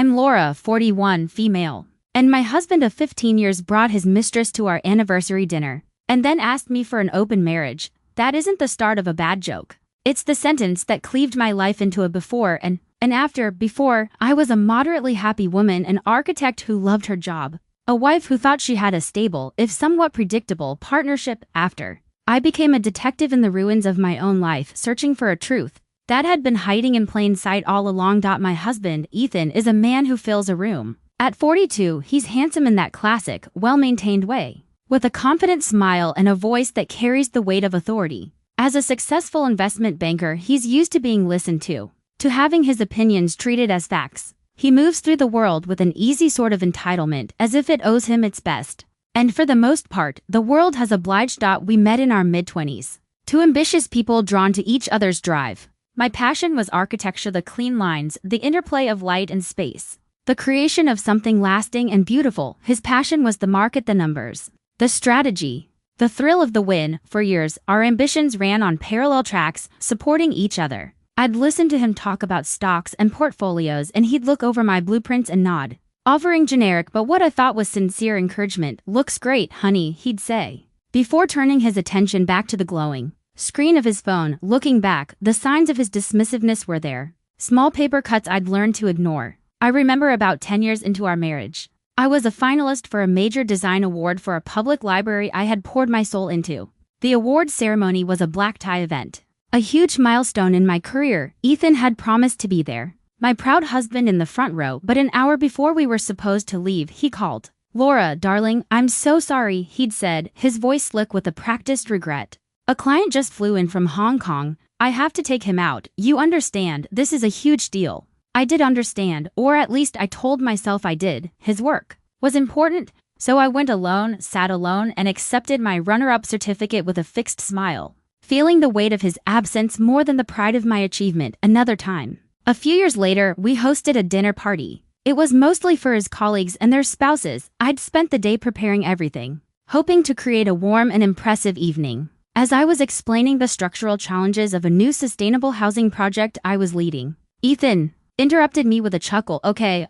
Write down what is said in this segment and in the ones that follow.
I'm Laura, 41, female. And my husband of 15 years brought his mistress to our anniversary dinner, and then asked me for an open marriage. That isn't the start of a bad joke. It's the sentence that cleaved my life into a before and after. Before, I was a moderately happy woman, an architect who loved her job, a wife who thought she had a stable, if somewhat predictable, partnership. After, I became a detective in the ruins of my own life, searching for a truth that had been hiding in plain sight all along. My husband, Ethan, is a man who fills a room. At 42, he's handsome in that classic, well-maintained way, with a confident smile and a voice that carries the weight of authority. As a successful investment banker, he's used to being listened to having his opinions treated as facts. He moves through the world with an easy sort of entitlement, as if it owes him its best. And for the most part, the world has obliged. We met in our mid-20s. Two ambitious people drawn to each other's drive. My passion was architecture, the clean lines, the interplay of light and space, the creation of something lasting and beautiful. His passion was the market, the numbers, the strategy, the thrill of the win. For years, our ambitions ran on parallel tracks, supporting each other. I'd listen to him talk about stocks and portfolios, and he'd look over my blueprints and nod, offering generic but what I thought was sincere encouragement. "Looks great, honey," he'd say, before turning his attention back to the glowing screen of his phone. Looking back, the signs of his dismissiveness were there. Small paper cuts I'd learned to ignore. I remember about 10 years into our marriage, I was a finalist for a major design award for a public library I had poured my soul into. The award ceremony was a black tie event, a huge milestone in my career. Ethan had promised to be there, my proud husband in the front row, but an hour before we were supposed to leave, he called. "Laura, darling, I'm so sorry," he'd said, his voice slick with a practiced regret. "A client just flew in from Hong Kong. I have to take him out. You understand, this is a huge deal." I did understand, or at least I told myself I did. His work was important, so I went alone, sat alone, and accepted my runner-up certificate with a fixed smile, feeling the weight of his absence more than the pride of my achievement. Another time, a few years later, we hosted a dinner party. It was mostly for his colleagues and their spouses. I'd spent the day preparing everything, hoping to create a warm and impressive evening. As I was explaining the structural challenges of a new sustainable housing project I was leading, Ethan interrupted me with a chuckle. Okay,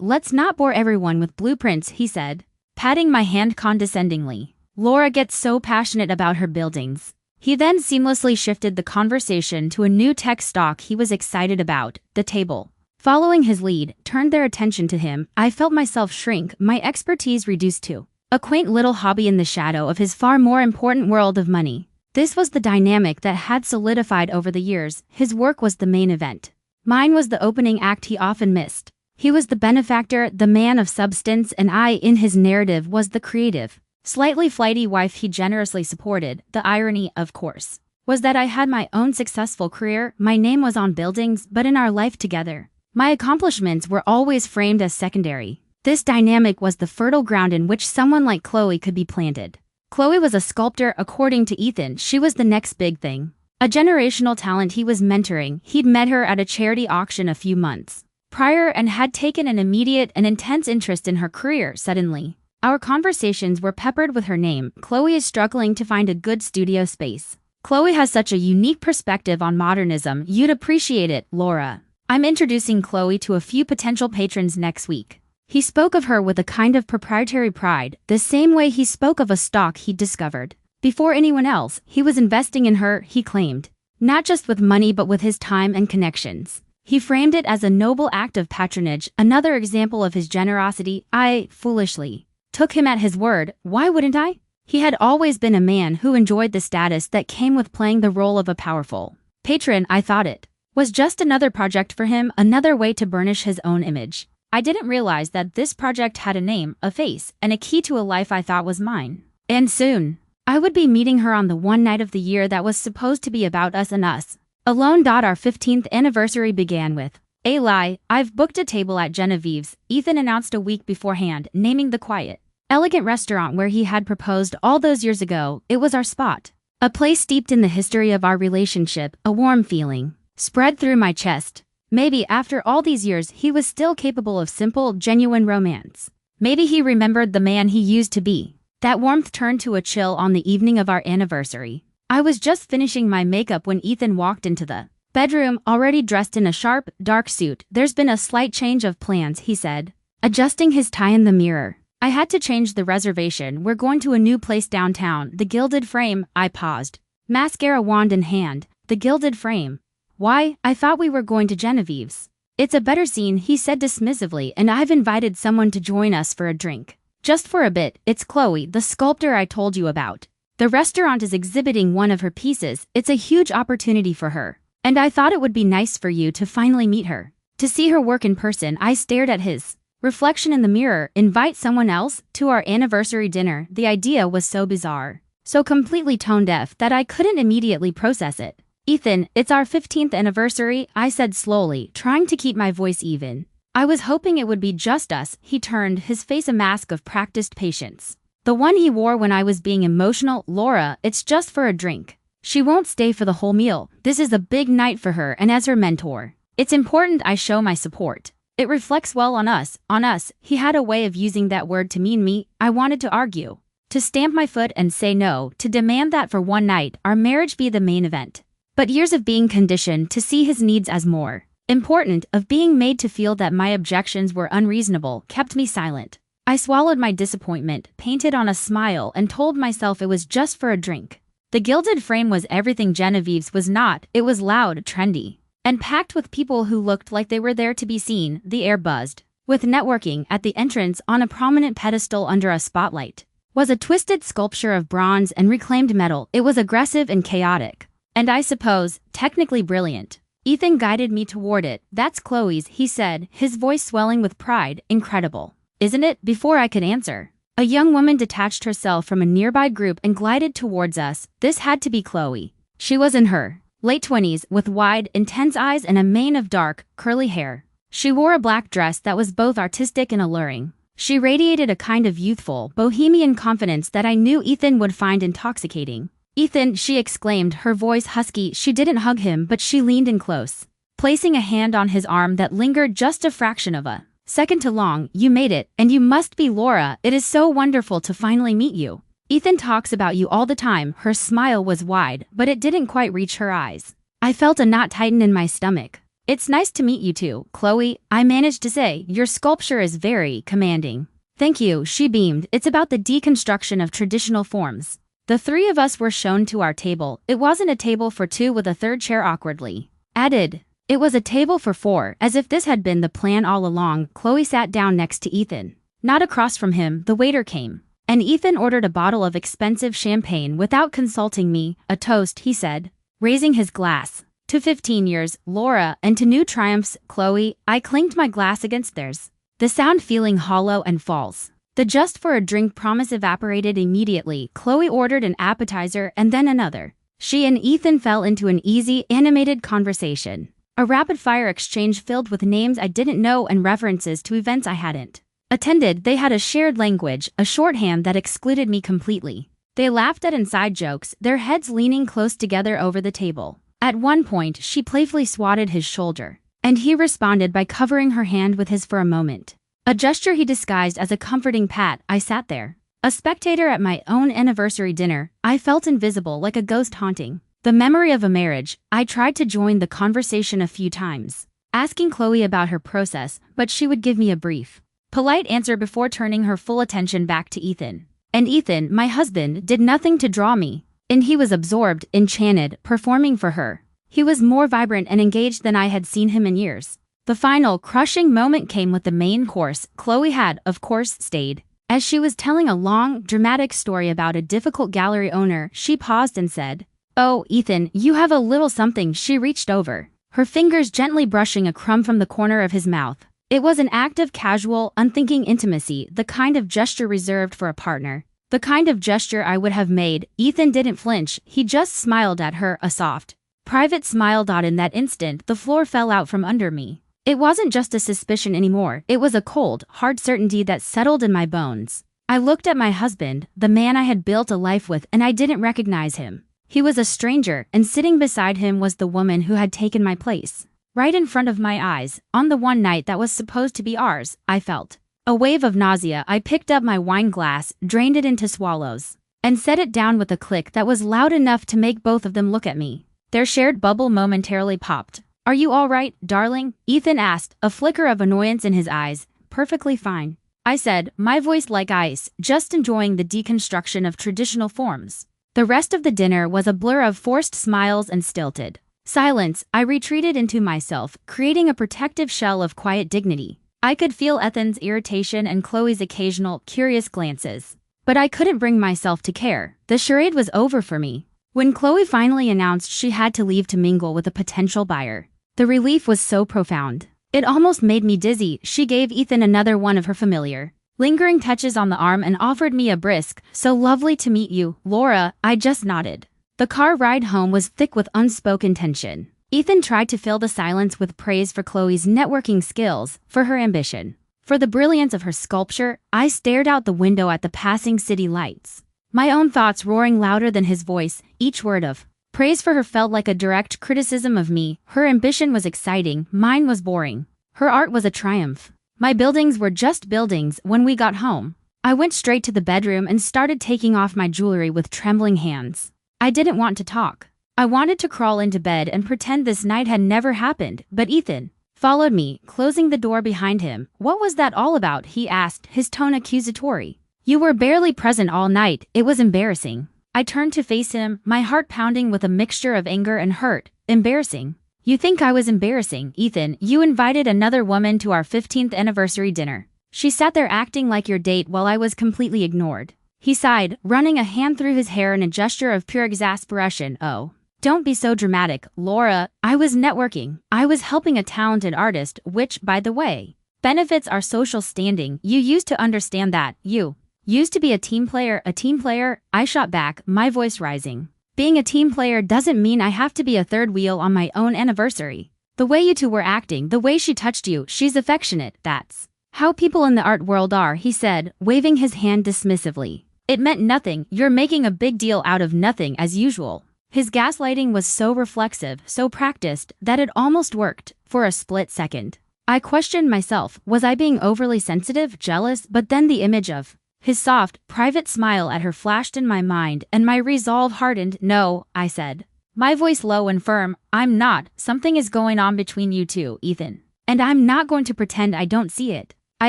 let's not bore everyone with blueprints," he said, patting my hand condescendingly. "Laura gets so passionate about her buildings." He then seamlessly shifted the conversation to a new tech stock he was excited about. The table, following his lead, turned their attention to him. I felt myself shrink, my expertise reduced to a quaint little hobby in the shadow of his far more important world of money. This was the dynamic that had solidified over the years. His work was the main event. Mine was the opening act he often missed. He was the benefactor, the man of substance, and I, in his narrative, was the creative, slightly flighty wife he generously supported. The irony, of course, was that I had my own successful career. My name was on buildings, but in our life together, my accomplishments were always framed as secondary. This dynamic was the fertile ground in which someone like Chloe could be planted. Chloe was a sculptor, according to Ethan. She was the next big thing, a generational talent he was mentoring. He'd met her at a charity auction a few months prior and had taken an immediate and intense interest in her career. Suddenly, our conversations were peppered with her name. "Chloe is struggling to find a good studio space. Chloe has such a unique perspective on modernism. You'd appreciate it, Laura. I'm introducing Chloe to a few potential patrons next week." He spoke of her with a kind of proprietary pride, the same way he spoke of a stock he'd discovered. Before anyone else, he was investing in her, he claimed, not just with money but with his time and connections. He framed it as a noble act of patronage, another example of his generosity. I, foolishly, took him at his word. Why wouldn't I? He had always been a man who enjoyed the status that came with playing the role of a powerful patron. I thought it was just another project for him, another way to burnish his own image. I didn't realize that this project had a name, a face, and a key to a life I thought was mine. And soon, I would be meeting her on the one night of the year that was supposed to be about us and us alone. Our 15th anniversary began with a lie. "I've booked a table at Genevieve's," Ethan announced a week beforehand, naming the quiet, elegant restaurant where he had proposed all those years ago. It was our spot, a place steeped in the history of our relationship. A warm feeling spread through my chest. Maybe after all these years, he was still capable of simple, genuine romance. Maybe he remembered the man he used to be. That warmth turned to a chill on the evening of our anniversary. I was just finishing my makeup when Ethan walked into the Bedroom, already dressed in a sharp, dark suit. There's been a slight change of plans, he said, adjusting his tie in the mirror. I had to change the reservation. We're going to a new place downtown, the Gilded Frame. I paused. Mascara wand in hand. The Gilded Frame. Why? I thought we were going to Genevieve's. It's a better scene, he said dismissively, and I've invited someone to join us for a drink. Just for a bit. It's Chloe, the sculptor I told you about. The restaurant is exhibiting one of her pieces. It's a huge opportunity for her. And I thought it would be nice for you to finally meet her. To see her work in person. I stared at his reflection in the mirror. Invite someone else to our anniversary dinner. The idea was so bizarre, so completely tone-deaf that I couldn't immediately process it. Ethan, it's our 15th anniversary, I said slowly, trying to keep my voice even. I was hoping it would be just us. He turned, his face a mask of practiced patience. The one he wore when I was being emotional. Laura, it's just for a drink. She won't stay for the whole meal. This is a big night for her, and as her mentor, it's important I show my support. It reflects well on us. He had a way of using that word to mean me. I wanted to argue, to stamp my foot and say no, to demand that for one night, our marriage be the main event. But years of being conditioned to see his needs as more important, of being made to feel that my objections were unreasonable, kept me silent. I swallowed my disappointment, painted on a smile, and told myself it was just for a drink. The Gilded Frame was everything Genevieve's was not. It was loud, trendy, and packed with people who looked like they were there to be seen. The air buzzed with networking. At the entrance, on a prominent pedestal under a spotlight, was a twisted sculpture of bronze and reclaimed metal. It was aggressive and chaotic, and I suppose, technically brilliant. Ethan guided me toward it. That's Chloe's, he said, his voice swelling with pride. Incredible, isn't it? Before I could answer, a young woman detached herself from a nearby group and glided towards us. This had to be Chloe. She was in her late 20s, with wide, intense eyes and a mane of dark, curly hair. She wore a black dress that was both artistic and alluring. She radiated a kind of youthful, bohemian confidence that I knew Ethan would find intoxicating. Ethan, she exclaimed, her voice husky. She didn't hug him, but she leaned in close, placing a hand on his arm that lingered just a fraction of a second too long. You made it, and you must be Laura. It is so wonderful to finally meet you. Ethan talks about you all the time. Her smile was wide, but it didn't quite reach her eyes. I felt a knot tighten in my stomach. It's nice to meet you too, Chloe, I managed to say. Your sculpture is very commanding. Thank you, she beamed. It's about the deconstruction of traditional forms. The three of us were shown to our table. It wasn't a table for two with a third chair awkwardly added. It was a table for four, as if this had been the plan all along. Chloe sat down next to Ethan. Not across from him. The waiter came, and Ethan ordered a bottle of expensive champagne without consulting me. A toast, he said, raising his glass. To 15 years, Laura, and to new triumphs, Chloe. I clinked my glass against theirs, the sound feeling hollow and false. The just for a drink promise evaporated immediately. Chloe ordered an appetizer and then another. She and Ethan fell into an easy, animated conversation. A rapid-fire exchange filled with names I didn't know and references to events I hadn't attended. They had a shared language, a shorthand that excluded me completely. They laughed at inside jokes, their heads leaning close together over the table. At one point, she playfully swatted his shoulder, and he responded by covering her hand with his for a moment. A gesture he disguised as a comforting pat. I sat there, a spectator at my own anniversary dinner. I felt invisible, like a ghost haunting the memory of a marriage. I tried to join the conversation a few times, asking Chloe about her process, but she would give me a brief, polite answer before turning her full attention back to Ethan. And Ethan, my husband, did nothing to draw me in. He was absorbed, enchanted, performing for her. He was more vibrant and engaged than I had seen him in years. The final, crushing moment came with the main course. Chloe had, of course, stayed. As she was telling a long, dramatic story about a difficult gallery owner, she paused and said, "Oh, Ethan, you have a little something." She reached over, her fingers gently brushing a crumb from the corner of his mouth. It was an act of casual, unthinking intimacy, the kind of gesture reserved for a partner. The kind of gesture I would have made. Ethan didn't flinch, he just smiled at her, a soft, private smile. In that instant, the floor fell out from under me. It wasn't just a suspicion anymore, it was a cold, hard certainty that settled in my bones. I looked at my husband, the man I had built a life with, and I didn't recognize him. He was a stranger, and sitting beside him was the woman who had taken my place. Right in front of my eyes, on the one night that was supposed to be ours. I felt a wave of nausea. I picked up my wine glass, drained it into swallows, and set it down with a click that was loud enough to make both of them look at me. Their shared bubble momentarily popped. "Are you all right, darling?" Ethan asked, a flicker of annoyance in his eyes. "Perfectly fine," I said, my voice like ice, just enjoying the deconstruction of traditional forms. The rest of the dinner was a blur of forced smiles and stilted silence. I retreated into myself, creating a protective shell of quiet dignity. I could feel Ethan's irritation and Chloe's occasional, curious glances. But I couldn't bring myself to care. The charade was over for me. When Chloe finally announced she had to leave to mingle with a potential buyer, the relief was so profound. It almost made me dizzy. She gave Ethan another one of her familiar, lingering touches on the arm and offered me a brisk, "So lovely to meet you, Laura." I just nodded. The car ride home was thick with unspoken tension. Ethan tried to fill the silence with praise for Chloe's networking skills, for her ambition, for the brilliance of her sculpture. I stared out the window at the passing city lights, my own thoughts roaring louder than his voice. Each word of praise for her felt like a direct criticism of me. Her ambition was exciting, mine was boring. Her art was a triumph. My buildings were just buildings. When we got home, I went straight to the bedroom and started taking off my jewelry with trembling hands. I didn't want to talk. I wanted to crawl into bed and pretend this night had never happened, but Ethan followed me, closing the door behind him. "What was that all about?" he asked, his tone accusatory. "You were barely present all night. It was embarrassing." I turned to face him, my heart pounding with a mixture of anger and hurt. "Embarrassing? You think I was embarrassing, Ethan? You invited another woman to our 15th anniversary dinner. She sat there acting like your date while I was completely ignored." He sighed, running a hand through his hair in a gesture of pure exasperation. "Oh, don't be so dramatic, Laura. I was networking. I was helping a talented artist, which, by the way, benefits our social standing. You used to understand that. You used to be a team player." "A team player?" I shot back, my voice rising. "Being a team player doesn't mean I have to be a third wheel on my own anniversary. The way you two were acting, the way she touched you, she's affectionate. That's how people in the art world are," he said, waving his hand dismissively. "It meant nothing. You're making a big deal out of nothing as usual." His gaslighting was so reflexive, so practiced, that it almost worked. For a split second, I questioned myself. Was I being overly sensitive, jealous? But then the image of his soft, private smile at her flashed in my mind, and my resolve hardened. "No," I said, my voice low and firm. "I'm not. Something is going on between you two, Ethan. And I'm not going to pretend I don't see it." I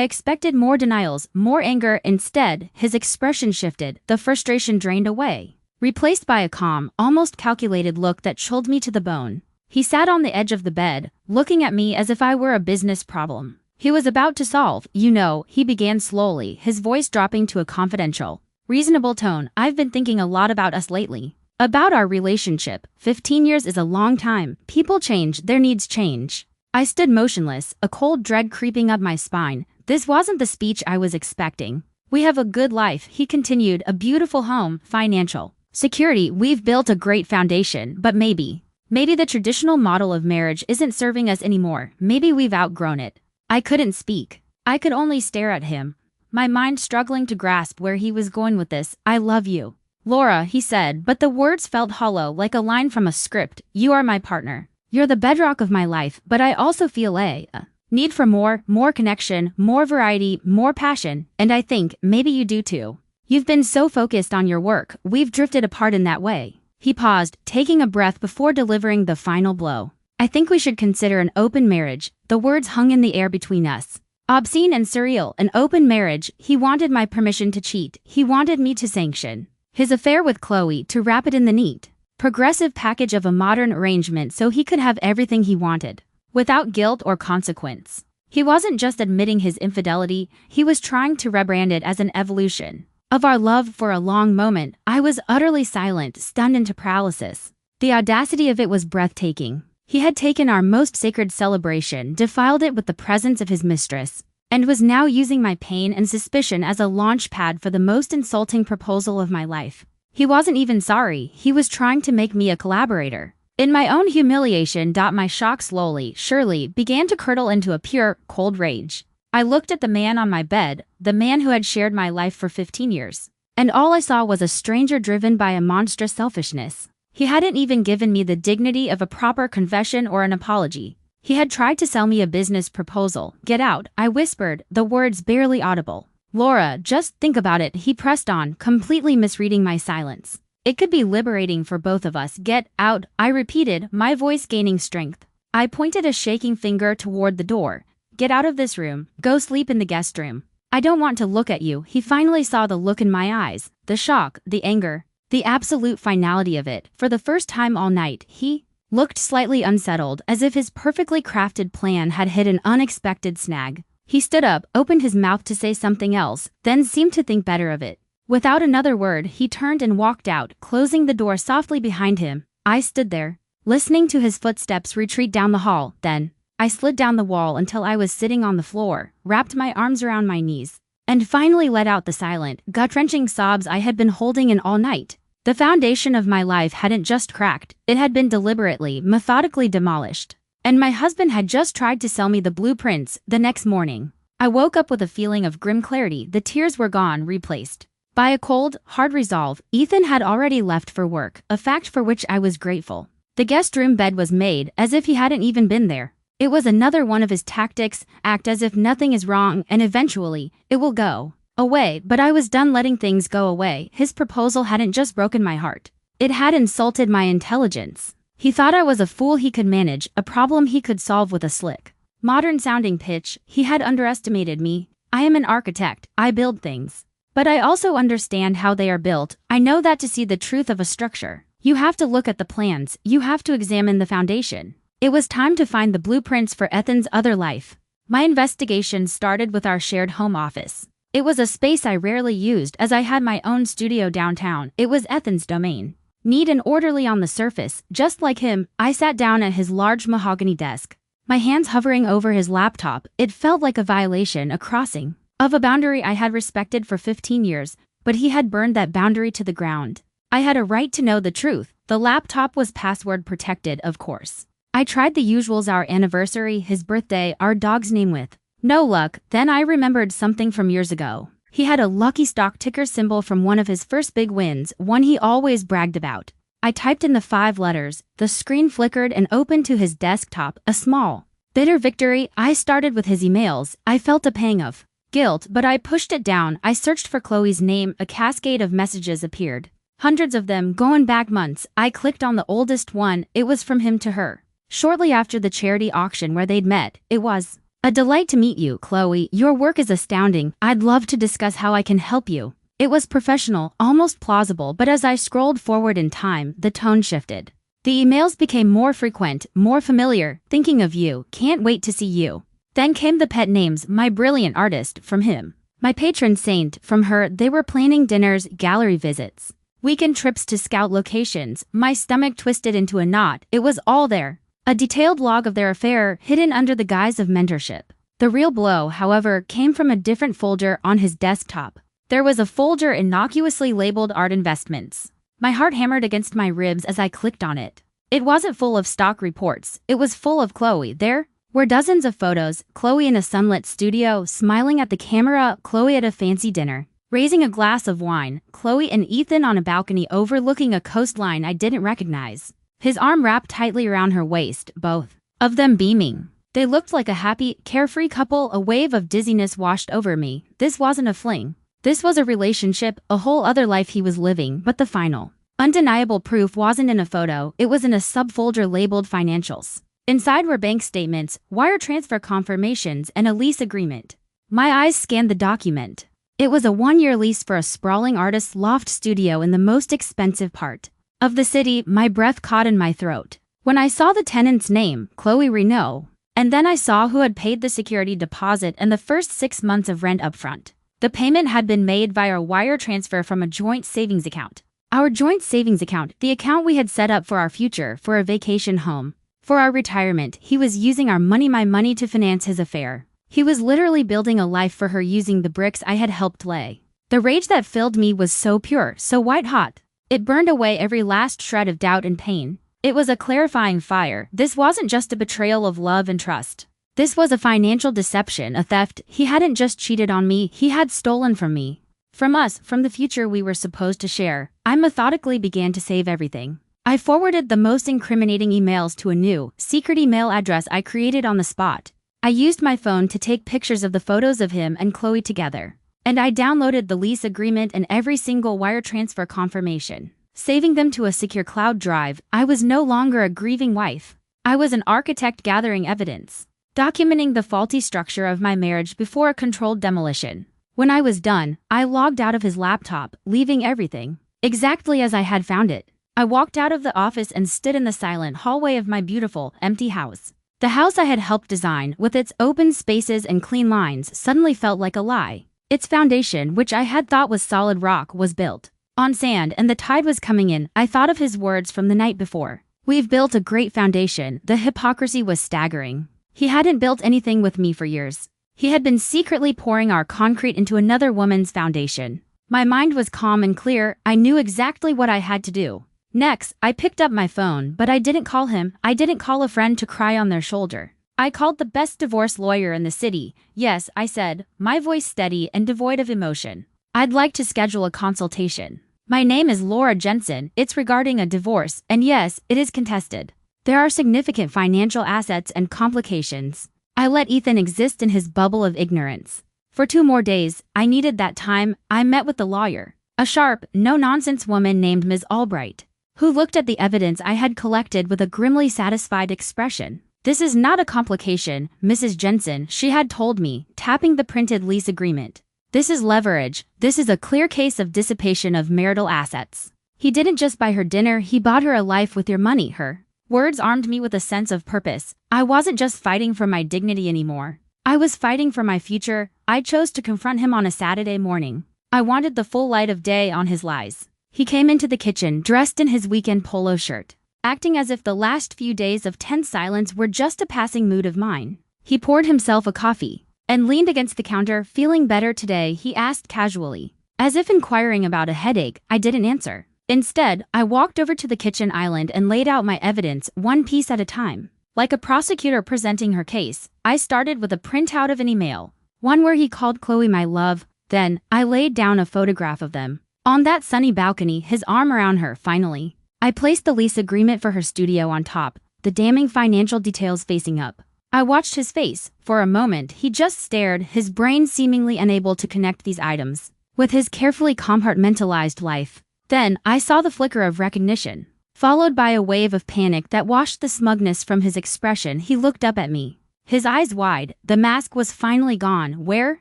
expected more denials, more anger. Instead, his expression shifted, the frustration drained away, replaced by a calm, almost calculated look that chilled me to the bone. He sat on the edge of the bed, looking at me as if I were a business problem he was about to solve. "You know," he began slowly, his voice dropping to a confidential, reasonable tone, "I've been thinking a lot about us lately. About our relationship. 15 years is a long time. People change, their needs change." I stood motionless, a cold dread creeping up my spine. This wasn't the speech I was expecting. "We have a good life," he continued, "a beautiful home, financial security. We've built a great foundation, but maybe the traditional model of marriage isn't serving us anymore. Maybe we've outgrown it." I couldn't speak. I could only stare at him, my mind struggling to grasp where he was going with this. "I love you, Laura," he said, but the words felt hollow, like a line from a script. "You are my partner. You're the bedrock of my life, but I also feel a need for more connection, more variety, more passion, and I think maybe you do too. You've been so focused on your work, we've drifted apart in that way." He paused, taking a breath before delivering the final blow. "I think we should consider an open marriage." The words hung in the air between us, obscene and surreal. An open marriage. He wanted my permission to cheat. He wanted me to sanction his affair with Chloe, to wrap it in the neat, progressive package of a modern arrangement so he could have everything he wanted, without guilt or consequence. He wasn't just admitting his infidelity, he was trying to rebrand it as an evolution of our love. For a long moment, I was utterly silent, stunned into paralysis. The audacity of it was breathtaking. He had taken our most sacred celebration, defiled it with the presence of his mistress, and was now using my pain and suspicion as a launch pad for the most insulting proposal of my life. He wasn't even sorry, he was trying to make me a collaborator. In my own humiliation, my shock slowly, surely, began to curdle into a pure, cold rage. I looked at the man on my bed, the man who had shared my life for 15 years, and all I saw was a stranger driven by a monstrous selfishness. He hadn't even given me the dignity of a proper confession or an apology. He had tried to sell me a business proposal. "Get out," I whispered, the words barely audible. "Laura, just think about it," he pressed on, completely misreading my silence. It could be liberating for both of us. Get out, I repeated, my voice gaining strength. I pointed a shaking finger toward the door. Get out of this room. Go sleep in the guest room. I don't want to look at you. He finally saw the look in my eyes, the shock, the anger, the absolute finality of it. For the first time all night, he looked slightly unsettled, as if his perfectly crafted plan had hit an unexpected snag. He stood up, opened his mouth to say something else, then seemed to think better of it. Without another word, he turned and walked out, closing the door softly behind him. I stood there, listening to his footsteps retreat down the hall. Then I slid down the wall until I was sitting on the floor, wrapped my arms around my knees, and finally let out the silent, gut-wrenching sobs I had been holding in all night. The foundation of my life hadn't just cracked, it had been deliberately, methodically demolished. And my husband had just tried to sell me the blueprints. The next morning, I woke up with a feeling of grim clarity. The tears were gone, replaced by a cold, hard resolve. Ethan had already left for work, a fact for which I was grateful. The guest room bed was made, as if he hadn't even been there. It was another one of his tactics, act as if nothing is wrong, and eventually, it will go away. But I was done letting things go away. His proposal hadn't just broken my heart. It had insulted my intelligence. He thought I was a fool he could manage, a problem he could solve with a slick, modern-sounding pitch. He had underestimated me. I am an architect. I build things. But I also understand how they are built. I know that to see the truth of a structure, you have to look at the plans, you have to examine the foundation. It was time to find the blueprints for Ethan's other life. My investigation started with our shared home office. It was a space I rarely used, as I had my own studio downtown. It was Ethan's domain. Neat and orderly on the surface, just like him, I sat down at his large mahogany desk, my hands hovering over his laptop. It felt like a violation, a crossing of a boundary I had respected for 15 years, but he had burned that boundary to the ground. I had a right to know the truth. The laptop was password protected, of course. I tried the usuals: our anniversary, his birthday, our dog's name, with no luck. Then I remembered something from years ago. He had a lucky stock ticker symbol from one of his first big wins, one he always bragged about. I typed in the 5 letters. The screen flickered and opened to his desktop, a small, bitter victory. I started with his emails. I felt a pang of guilt, but I pushed it down. I searched for Chloe's name. A cascade of messages appeared. Hundreds of them, going back months. I clicked on the oldest one. It was from him to her, shortly after the charity auction where they'd met. It was a delight to meet you, Chloe. Your work is astounding. I'd love to discuss how I can help you. It was professional, almost plausible, but as I scrolled forward in time, the tone shifted. The emails became more frequent, more familiar. Thinking of you. Can't wait to see you. Then came the pet names. My brilliant artist, from him. My patron saint, from her. They were planning dinners, gallery visits, weekend trips to scout locations. My stomach twisted into a knot. It was all there. A detailed log of their affair, hidden under the guise of mentorship. The real blow, however, came from a different folder on his desktop. There was a folder innocuously labeled Art Investments. My heart hammered against my ribs as I clicked on it. It wasn't full of stock reports. It was full of Chloe. There were dozens of photos. Chloe in a sunlit studio, smiling at the camera. Chloe at a fancy dinner, raising a glass of wine. Chloe and Ethan on a balcony overlooking a coastline I didn't recognize, his arm wrapped tightly around her waist, both of them beaming. They looked like a happy, carefree couple. A wave of dizziness washed over me. This wasn't a fling. This was a relationship, a whole other life he was living. But the final, undeniable proof wasn't in a photo. It was in a subfolder labeled Financials. Inside were bank statements, wire transfer confirmations, and a lease agreement. My eyes scanned the document. It was a 1-year lease for a sprawling artist's loft studio in the most expensive part of the city. My breath caught in my throat when I saw the tenant's name, Chloe Renault, and then I saw who had paid the security deposit and the first 6 months of rent upfront. The payment had been made via a wire transfer from a joint savings account. Our joint savings account, the account we had set up for our future, for a vacation home, for our retirement. He was using our money, my money, to finance his affair. He was literally building a life for her using the bricks I had helped lay. The rage that filled me was so pure, so white-hot. It burned away every last shred of doubt and pain. It was a clarifying fire. This wasn't just a betrayal of love and trust. This was a financial deception, a theft. He hadn't just cheated on me, he had stolen from me. From us, from the future we were supposed to share. I methodically began to save everything. I forwarded the most incriminating emails to a new, secret email address I created on the spot. I used my phone to take pictures of the photos of him and Chloe together. And I downloaded the lease agreement and every single wire transfer confirmation. saving them to a secure cloud drive. I was no longer a grieving wife. I was an architect gathering evidence, documenting the faulty structure of my marriage before a controlled demolition. When I was done, I logged out of his laptop, leaving everything exactly as I had found it. I walked out of the office and stood in the silent hallway of my beautiful, empty house. The house I had helped design, with its open spaces and clean lines, suddenly felt like a lie. Its foundation, which I had thought was solid rock, was built on sand, and the tide was coming in. I thought of his words from the night before. "We've built a great foundation." The hypocrisy was staggering. He hadn't built anything with me for years. He had been secretly pouring our concrete into another woman's foundation. My mind was calm and clear. I knew exactly what I had to do. Next, I picked up my phone, but I didn't call him. I didn't call a friend to cry on their shoulder. I called the best divorce lawyer in the city. "Yes," I said, my voice steady and devoid of emotion. "I'd like to schedule a consultation. My name is Laura Jensen. It's regarding a divorce, and yes, it is contested. There are significant financial assets and complications." I let Ethan exist in his bubble of ignorance. For 2 more days, I needed that time. I met with the lawyer, a sharp, no-nonsense woman named Ms. Albright, who looked at the evidence I had collected with a grimly satisfied expression. "This is not a complication, Mrs. Jensen," she had told me, tapping the printed lease agreement. "This is leverage. This is a clear case of dissipation of marital assets. He didn't just buy her dinner, he bought her a life with your money." Her words armed me with a sense of purpose. I wasn't just fighting for my dignity anymore. I was fighting for my future. I chose to confront him on a Saturday morning. I wanted the full light of day on his lies. He came into the kitchen dressed in his weekend polo shirt, acting as if the last few days of tense silence were just a passing mood of mine. He poured himself a coffee and leaned against the counter. "Feeling better today?" he asked casually. As if inquiring about a headache, I didn't answer. Instead, I walked over to the kitchen island and laid out my evidence, one piece at a time. Like a prosecutor presenting her case, I started with a printout of an email, one where he called Chloe my love. Then, I laid down a photograph of them on that sunny balcony, his arm around her. Finally, I placed the lease agreement for her studio on top, the damning financial details facing up. I watched his face. For a moment, he just stared, his brain seemingly unable to connect these items with his carefully compartmentalized life. Then, I saw the flicker of recognition, followed by a wave of panic that washed the smugness from his expression. He looked up at me, his eyes wide. The mask was finally gone. Where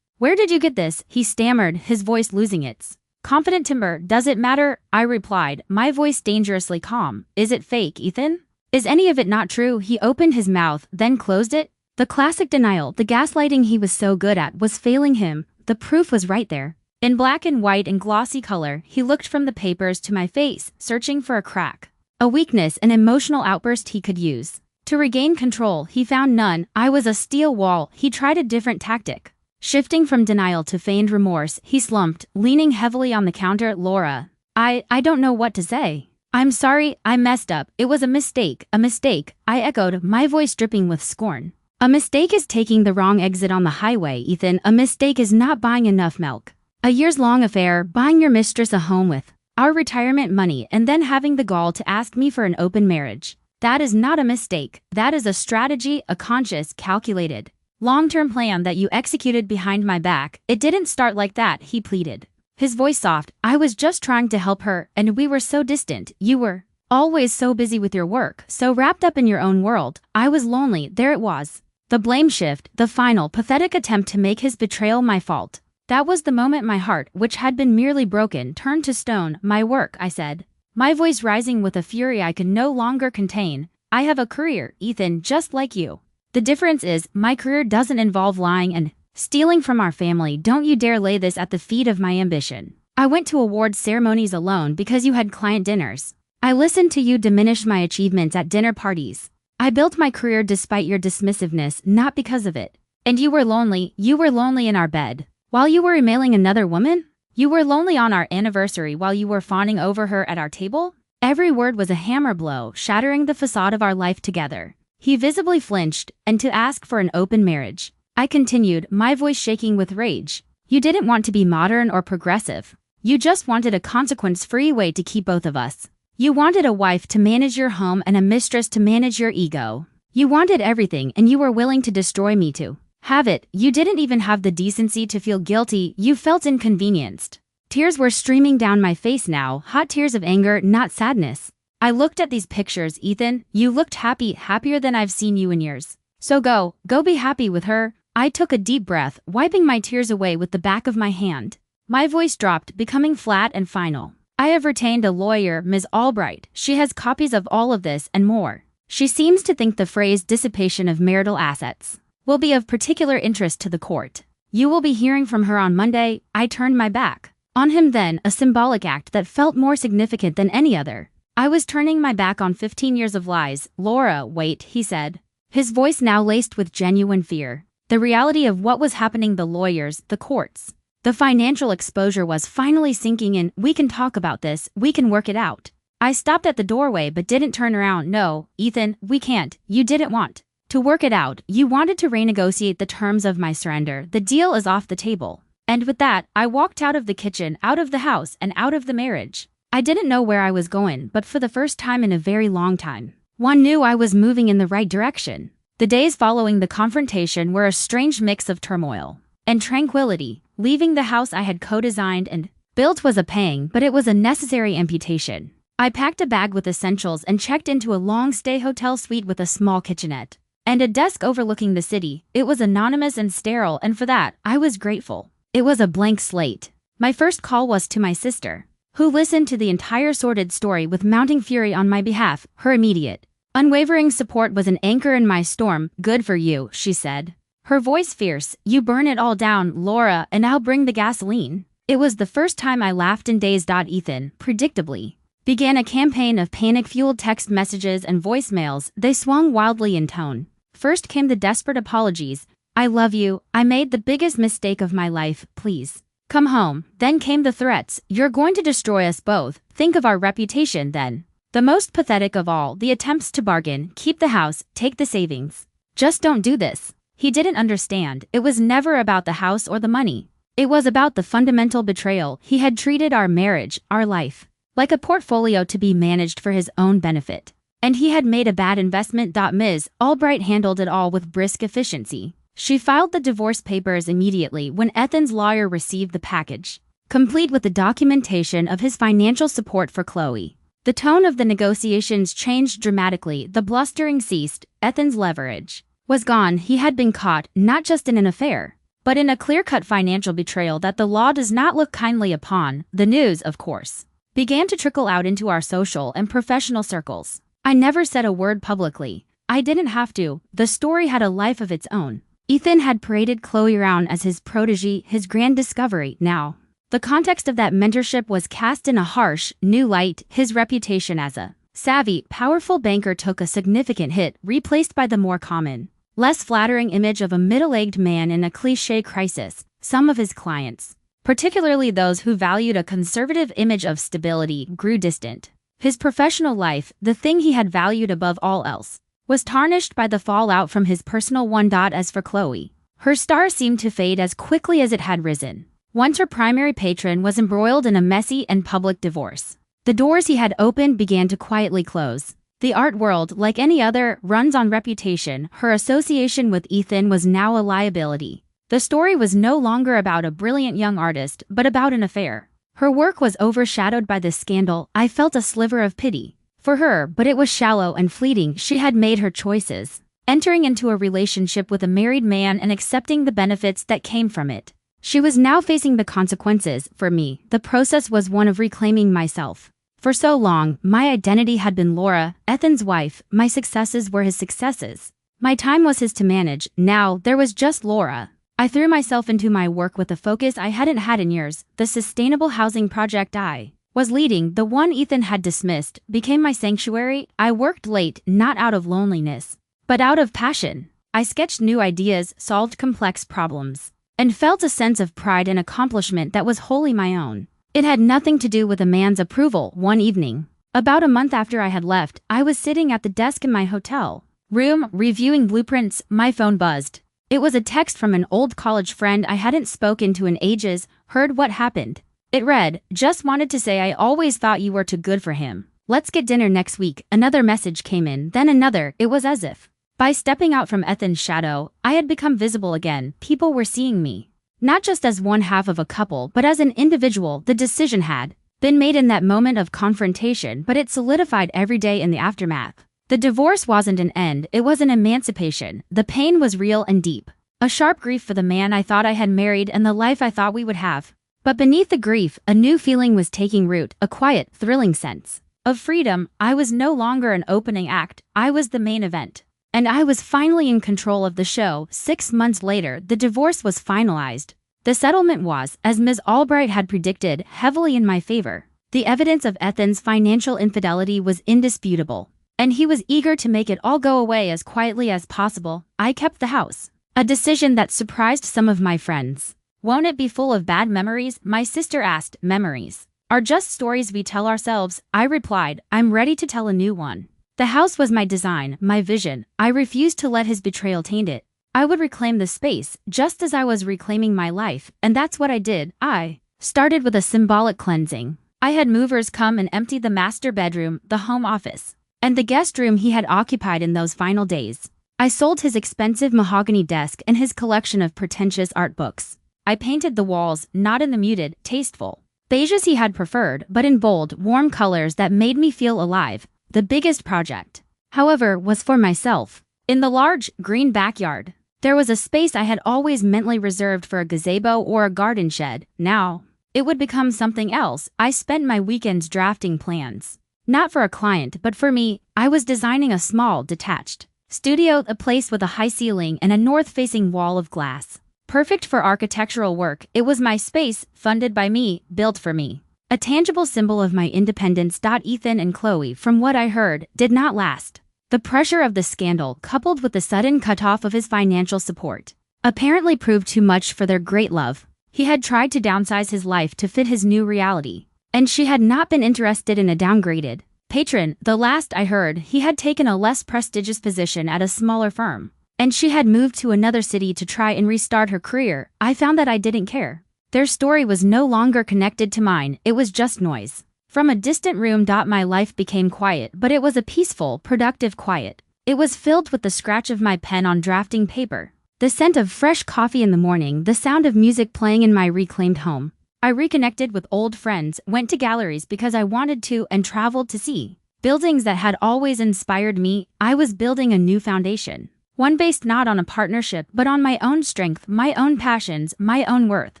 did you get this?" he stammered, his voice losing its confident timbre. "Does it matter?" I replied, my voice dangerously calm. "Is it fake, Ethan? Is any of it not true?" He opened his mouth, then closed it. The classic denial, the gaslighting he was so good at, was failing him. The proof was right there, in black and white and glossy color. He looked from the papers to my face, searching for a crack, a weakness, an emotional outburst he could use to regain control. He found none. I was a steel wall. He tried a different tactic, shifting from denial to feigned remorse. He slumped, leaning heavily on the counter. "Laura, I don't know what to say. I'm sorry, I messed up. It was a mistake." "A mistake?" I echoed, my voice dripping with scorn. "A mistake is taking the wrong exit on the highway, Ethan. A mistake is not buying enough milk. A years-long affair, buying your mistress a home with our retirement money, and then having the gall to ask me for an open marriage. That is not a mistake. That is a strategy, a conscious, calculated, long-term plan that you executed behind my back." "It didn't start like that," he pleaded, his voice soft. "I was just trying to help her, and we were so distant. You were always so busy with your work, so wrapped up in your own world. I was lonely." There it was, the blame shift, the final, pathetic attempt to make his betrayal my fault. That was the moment my heart, which had been merely broken, turned to stone. "My work," I said, my voice rising with a fury I could no longer contain. "I have a career, Ethan, just like you. The difference is, my career doesn't involve lying and stealing from our family. Don't you dare lay this at the feet of my ambition. I went to award ceremonies alone because you had client dinners. I listened to you diminish my achievements at dinner parties. I built my career despite your dismissiveness, not because of it. And you were lonely. You were lonely in our bed while you were emailing another woman? You were lonely on our anniversary while you were fawning over her at our table?" Every word was a hammer blow, shattering the facade of our life together. He visibly flinched, "And to ask for an open marriage," I continued, my voice shaking with rage. "You didn't want to be modern or progressive. You just wanted a consequence-free way to keep both of us. You wanted a wife to manage your home and a mistress to manage your ego. You wanted everything, and you were willing to destroy me to have it. You didn't even have the decency to feel guilty. You felt inconvenienced Tears were streaming down my face now, hot tears of anger, not sadness. I looked at these pictures, Ethan. You looked happy, happier than I've seen you in years. So go be happy with her. I took a deep breath, wiping my tears away with the back of my hand. My voice dropped, becoming flat and final. I have retained a lawyer, Ms. Albright. She has copies of all of this and more. She seems to think the phrase dissipation of marital assets will be of particular interest to the court. You will be hearing from her on Monday. I turned my back on him then, a symbolic act that felt more significant than any other. I was turning my back on 15 years of lies. Laura, wait, he said, his voice now laced with genuine fear. The reality of what was happening, the lawyers, the courts, the financial exposure was finally sinking in. We can talk about this, we can work it out. I stopped at the doorway but didn't turn around. No, Ethan, we can't. You didn't want to work it out. You wanted to renegotiate the terms of my surrender. The deal is off the table. And with that, I walked out of the kitchen, out of the house, and out of the marriage. I didn't know where I was going, but for the first time in a very long time, one knew I was moving in the right direction. The days following the confrontation were a strange mix of turmoil and tranquility. Leaving the house I had co-designed and built was a pang, but it was a necessary amputation. I packed a bag with essentials and checked into a long-stay hotel suite with a small kitchenette and a desk overlooking the city. It was anonymous and sterile, and for that, I was grateful. It was a blank slate. My first call was to my sister, who listened to the entire sordid story with mounting fury on my behalf. Her immediate, unwavering support was an anchor in my storm. Good for you, she said, her voice fierce. You burn it all down, Laura, and I'll bring the gasoline. It was the first time I laughed in days. Ethan, predictably, began a campaign of panic-fueled text messages and voicemails. They swung wildly in tone. First came the desperate apologies. I love you. I made the biggest mistake of my life. Please come home. Then came the threats. You're going to destroy us both. Think of our reputation then. The most pathetic of all, the attempts to bargain. Keep the house, take the savings. Just don't do this. He didn't understand. It was never about the house or the money. It was about the fundamental betrayal. He had treated our marriage, our life, like a portfolio to be managed for his own benefit. And he had made a bad investment. Ms. Albright handled it all with brisk efficiency. She filed the divorce papers immediately when Ethan's lawyer received the package, complete with the documentation of his financial support for Chloe. The tone of the negotiations changed dramatically. The blustering ceased. Ethan's leverage was gone. He had been caught, not just in an affair, but in a clear-cut financial betrayal that the law does not look kindly upon. The news, of course, began to trickle out into our social and professional circles. I never said a word publicly. I didn't have to. The story had a life of its own. Ethan had paraded Chloe around as his protégé, his grand discovery. Now, the context of that mentorship was cast in a harsh, new light. His reputation as a savvy, powerful banker took a significant hit, replaced by the more common, less flattering image of a middle-aged man in a cliché crisis. Some of his clients, particularly those who valued a conservative image of stability, grew distant. His professional life, the thing he had valued above all else, was tarnished by the fallout from his personal one. As for Chloe, her star seemed to fade as quickly as it had risen. Once her primary patron was embroiled in a messy and public divorce, the doors he had opened began to quietly close. The art world, like any other, runs on reputation. Her association with Ethan was now a liability. The story was no longer about a brilliant young artist, but about an affair. Her work was overshadowed by the scandal. I felt a sliver of pity for her, but it was shallow and fleeting. She had made her choices, entering into a relationship with a married man and accepting the benefits that came from it. She was now facing the consequences. For me, the process was one of reclaiming myself. For so long, my identity had been Laura, Ethan's wife. My successes were his successes. My time was his to manage. Now, there was just Laura. I threw myself into my work with a focus I hadn't had in years. The sustainable housing project I was leading, the one Ethan had dismissed, became my sanctuary. I worked late, not out of loneliness, but out of passion. I sketched new ideas, solved complex problems, and felt a sense of pride and accomplishment that was wholly my own. It had nothing to do with a man's approval. One evening, about a month after I had left, I was sitting at the desk in my hotel room, reviewing blueprints. My phone buzzed. It was a text from an old college friend I hadn't spoken to in ages. Heard what happened. It read, just wanted to say I always thought you were too good for him. Let's get dinner next week. Another message came in, then another. It was as if, by stepping out from Ethan's shadow, I had become visible again. People were seeing me. Not just as one half of a couple, but as an individual. The decision had been made in that moment of confrontation, but it solidified every day in the aftermath. The divorce wasn't an end, it was an emancipation. The pain was real and deep. A sharp grief for the man I thought I had married and the life I thought we would have. But beneath the grief, a new feeling was taking root, a quiet, thrilling sense of freedom. I was no longer an opening act, I was the main event. And I was finally in control of the show. 6 months later, the divorce was finalized. The settlement was, as Ms. Albright had predicted, heavily in my favor. The evidence of Ethan's financial infidelity was indisputable, and he was eager to make it all go away as quietly as possible. I kept the house, a decision that surprised some of my friends. Won't it be full of bad memories? My sister asked. Memories are just stories we tell ourselves, I replied. I'm ready to tell a new one. The house was my design, my vision. I refused to let his betrayal taint it. I would reclaim the space, just as I was reclaiming my life, and that's what I did. I started with a symbolic cleansing. I had movers come and empty the master bedroom, the home office, and the guest room he had occupied in those final days. I sold his expensive mahogany desk and his collection of pretentious art books. I painted the walls, not in the muted, tasteful beiges he had preferred, but in bold, warm colors that made me feel alive. The biggest project, however, was for myself. In the large, green backyard, there was a space I had always mentally reserved for a gazebo or a garden shed. Now, it would become something else. I spent my weekends drafting plans. Not for a client, but for me. I was designing a small, detached studio, a place with a high ceiling and a north-facing wall of glass. Perfect for architectural work, it was my space, funded by me, built for me. A tangible symbol of my independence. Ethan and Chloe, from what I heard, did not last. The pressure of the scandal, coupled with the sudden cutoff of his financial support, apparently proved too much for their great love. He had tried to downsize his life to fit his new reality, and she had not been interested in a downgraded patron. The last I heard, he had taken a less prestigious position at a smaller firm, and she had moved to another city to try and restart her career. I found that I didn't care. Their story was no longer connected to mine, it was just noise. From a distant room. My life became quiet, but it was a peaceful, productive quiet. It was filled with the scratch of my pen on drafting paper, the scent of fresh coffee in the morning, the sound of music playing in my reclaimed home. I reconnected with old friends, went to galleries because I wanted to, and traveled to see buildings that had always inspired me. I was building a new foundation, one based not on a partnership but on my own strength, my own passions, my own worth.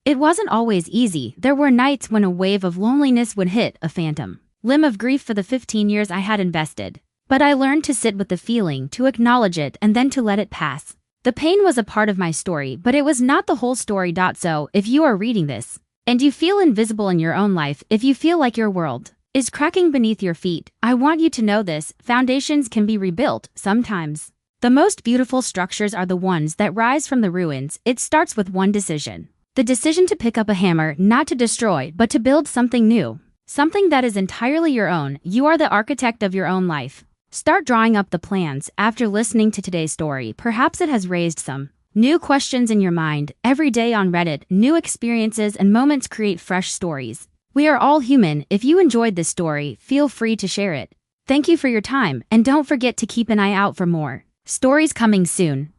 It wasn't always easy. There were nights when a wave of loneliness would hit, a phantom limb of grief for the 15 years I had invested. But I learned to sit with the feeling, to acknowledge it, and then to let it pass. The pain was a part of my story, but it was not the whole story. So, if you are reading this, and you feel invisible in your own life, if you feel like your world is cracking beneath your feet, I want you to know this: foundations can be rebuilt, sometimes. The most beautiful structures are the ones that rise from the ruins. It starts with one decision. The decision to pick up a hammer, not to destroy, but to build something new. Something that is entirely your own. You are the architect of your own life. Start drawing up the plans. After listening to today's story, perhaps it has raised some new questions in your mind. Every day on Reddit, new experiences and moments create fresh stories. We are all human. If you enjoyed this story, feel free to share it. Thank you for your time, and don't forget to keep an eye out for more stories coming soon.